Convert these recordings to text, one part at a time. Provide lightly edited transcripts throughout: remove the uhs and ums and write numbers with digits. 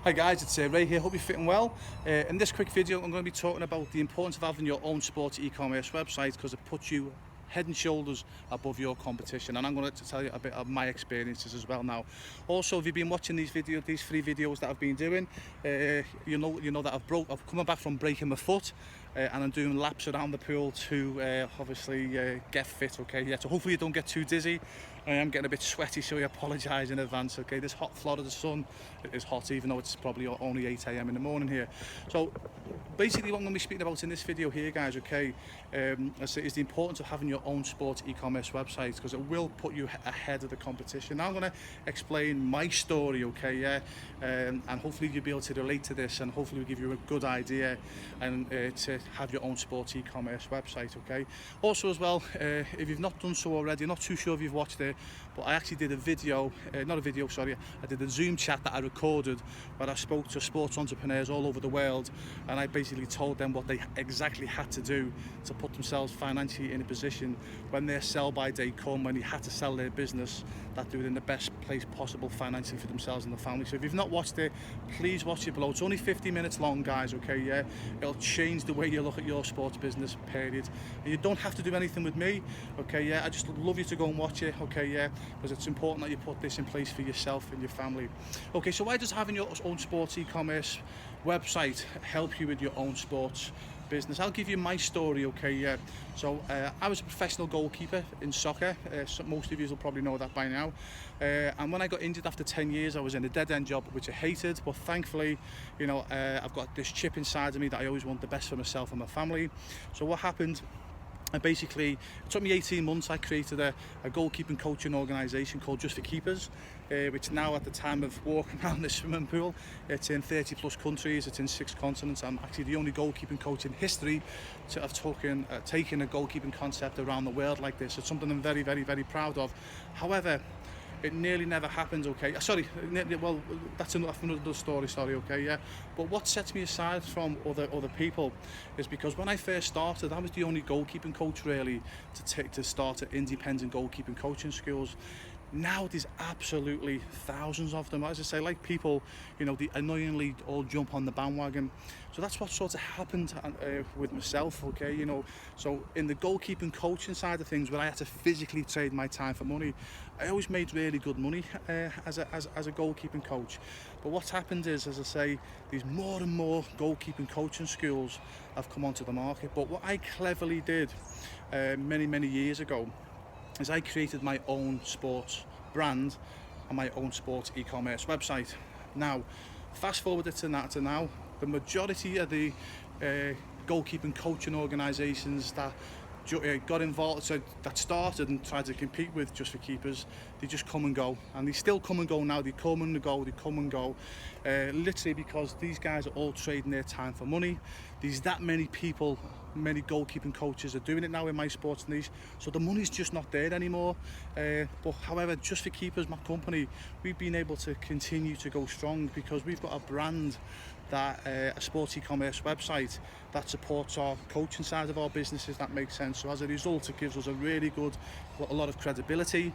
Hi guys, it's Ray here, hope you're fitting well. In this quick video I'm going to be talking about the importance of having your own sports e-commerce website because it puts you head and shoulders above your competition, and I'm going to tell you a bit of my experiences as well now. Also, if you've been watching these three videos that I've been doing, you know that I've coming back from breaking my foot, and I'm doing laps around the pool to obviously get fit. Okay, yeah, so hopefully you don't get too dizzy. I am getting a bit sweaty, so I apologise in advance. Okay, this hot Florida sun is hot, even though it's probably only 8 AM in the morning here. So basically what I'm going to be speaking about in this video here, guys, okay, is the importance of having your own sports e-commerce website, because it will put you ahead of the competition. Now I'm going to explain my story, okay, yeah, and hopefully you'll be able to relate to this, and hopefully we'll give you a good idea and to have your own sports e-commerce website, okay. Also as well, if you've not done so already, I'm not too sure if you've watched it, but I actually did a video, I did a Zoom chat that I recorded where I spoke to sports entrepreneurs all over the world, and I basically told them what they exactly had to do to put themselves financially in a position when their sell-by date come, when they had to sell their business, that they were in the best place possible financially for themselves and the family. So if you've not watched it, please watch it below. It's only 50 minutes long, guys, okay, yeah. It'll change the way you look at your sports business, period. And you don't have to do anything with me, okay, yeah. I just love you to go and watch it, okay, yeah, because it's important that you put this in place for yourself and your family. Okay, so why does having your own sports e-commerce website help you with your own sports business? I'll give you my story, okay, yeah. So I was a professional goalkeeper in soccer. So most of you will probably know that by now. And when I got injured after 10 years, I was in a dead-end job, which I hated, but thankfully, you know, I've got this chip inside of me that I always want the best for myself and my family. So what happened? And basically, it took me 18 months. I created a goalkeeping coaching organisation called Just for Keepers, which now, at the time of walking around this swimming pool, it's in 30 plus countries, it's in 6 continents. I'm actually the only goalkeeping coach in history to have taken a goalkeeping concept around the world like this. It's something I'm very, very, very proud of. However, it nearly never happened, okay. Sorry, well, that's another story, okay, yeah. But what sets me aside from other people is because when I first started, I was the only goalkeeping coach really to start at independent goalkeeping coaching schools. Now there's absolutely thousands of them. As I say, like people, you know, they annoyingly all jump on the bandwagon. So that's what sort of happened with myself, okay, you know. So in the goalkeeping coaching side of things, where I had to physically trade my time for money, I always made really good money as a goalkeeping coach. But what's happened is, as I say, there's more and more goalkeeping coaching schools have come onto the market. But what I cleverly did many years ago is I created my own sports brand and my own sports e-commerce website. Now, fast forward to now, the majority of the goalkeeping coaching organisations that got involved, so that started and tried to compete with Just for Keepers, they just come and go, and they still come and go now. They come and go, literally because these guys are all trading their time for money. There's that many people, many goalkeeping coaches are doing it now in my sports niche, so the money's just not there anymore. But however, Just for Keepers, my company, we've been able to continue to go strong because we've got a brand, that a sports e-commerce website that supports our coaching side of our business, if that makes sense. So as a result, it gives us a lot of credibility.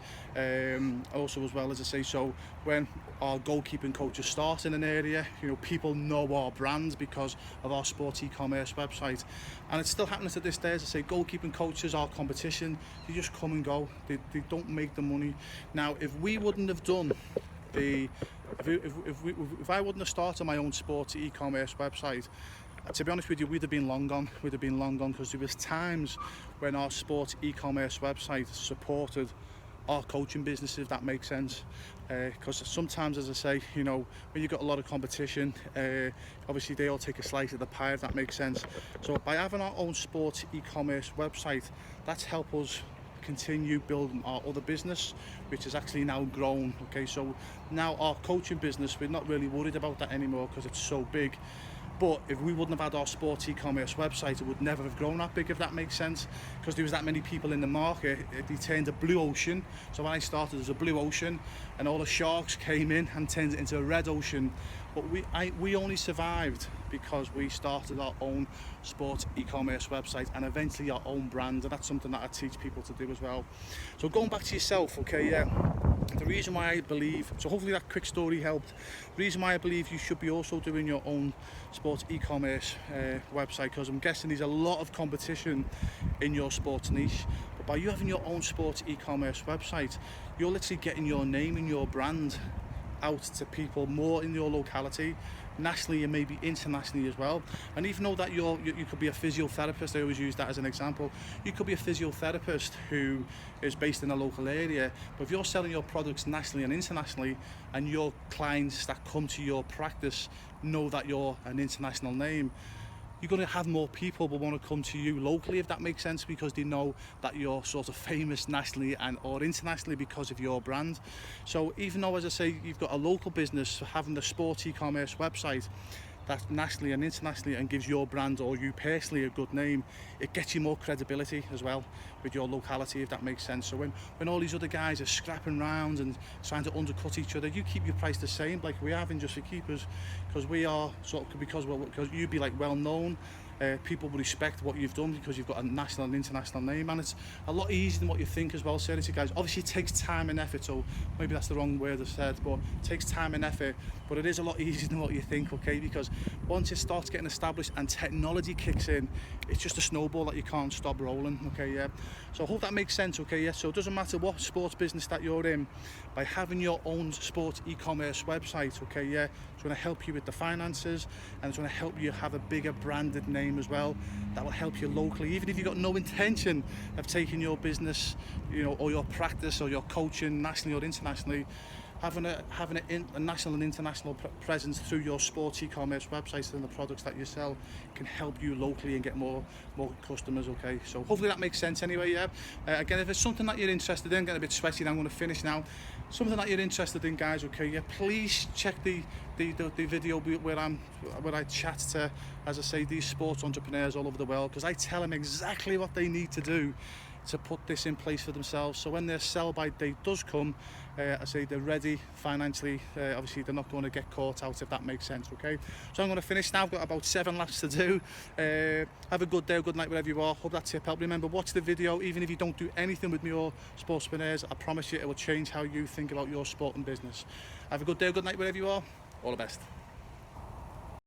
Also, as well, as I say, so when our goalkeeping coaches start in an area, you know, people know our brand because of our sports e-commerce website. And it's still happening to this day. As I say, goalkeeping coaches are competition. They just come and go. They don't make the money. Now, if we wouldn't have done if I wouldn't have started my own sports e-commerce website, to be honest with you, we'd have been long gone, because there was times when our sports e-commerce website supported our coaching business, if that makes sense. Because sometimes, as I say, you know, when you've got a lot of competition, obviously they all take a slice of the pie, if that makes sense. So by having our own sports e-commerce website, that's helped us continue building our other business, which has actually now grown. Okay, so now our coaching business, we're not really worried about that anymore because it's so big. But if we wouldn't have had our sports e-commerce website, it would never have grown that big, if that makes sense, because there was that many people in the market. It turned a blue ocean. So when I started as a blue ocean, and all the sharks came in and turned it into a red ocean. But we only survived because we started our own sports e-commerce website and eventually our own brand, and that's something that I teach people to do as well. So going back to yourself, okay, yeah. The reason why I believe, so hopefully that quick story helped. The reason why I believe you should be also doing your own sports e-commerce website, because I'm guessing there's a lot of competition in your sports niche. But by you having your own sports e-commerce website, you're literally getting your name and your brand out to people more in your locality, nationally and maybe internationally as well. And even though that you could be a physiotherapist, I always use that as an example. You could be a physiotherapist who is based in a local area, but if you're selling your products nationally and internationally, and your clients that come to your practice know that you're an international name, you're going to have more people will want to come to you locally, if that makes sense, because they know that you're sort of famous nationally and or internationally because of your brand. So even though, as I say, you've got a local business, having the sports e-commerce website that's nationally and internationally and gives your brand or you personally a good name, it gets you more credibility as well with your locality, if that makes sense. So when all these other guys are scrapping around and trying to undercut each other, you keep your price the same like we have in Just for Keepers, because we are sort of, because you'd be like well known. People will respect what you've done because you've got a national and international name, and it's a lot easier than what you think as well. Seriously guys, obviously it takes time and effort, so maybe that's the wrong word I've said, but it takes time and effort, but it is a lot easier than what you think, okay? Because once it starts getting established and technology kicks in, it's just a snowball that you can't stop rolling, okay? Yeah, so I hope that makes sense, okay? Yeah, so it doesn't matter what sports business that you're in, by having your own sports e-commerce website, okay? Yeah, it's going to help you with the finances, and it's going to help you have a bigger branded name as well. That will help you locally, even if you've got no intention of taking your business, you know, or your practice or your coaching nationally or internationally. Having a national and international presence through your sports e-commerce websites and the products that you sell can help you locally and get more customers, okay? So hopefully that makes sense anyway, yeah? Again, if it's something that you're interested in, getting a bit sweaty now, I'm going to finish now. Something that you're interested in, guys, okay, yeah, please check the video where I chat to, as I say, these sports entrepreneurs all over the world, because I tell them exactly what they need to do to put this in place for themselves, so when their sell-by date does come, I say they're ready financially. Obviously they're not going to get caught out, if that makes sense, okay? So I'm going to finish now. I've got about 7 laps to do. Have a good day or good night wherever you are. Hope that tip helped. Remember, watch the video. Even if you don't do anything with your sportspreneurs, I promise you it will change how you think about your sport and business. Have a good day or good night wherever you are. All the best.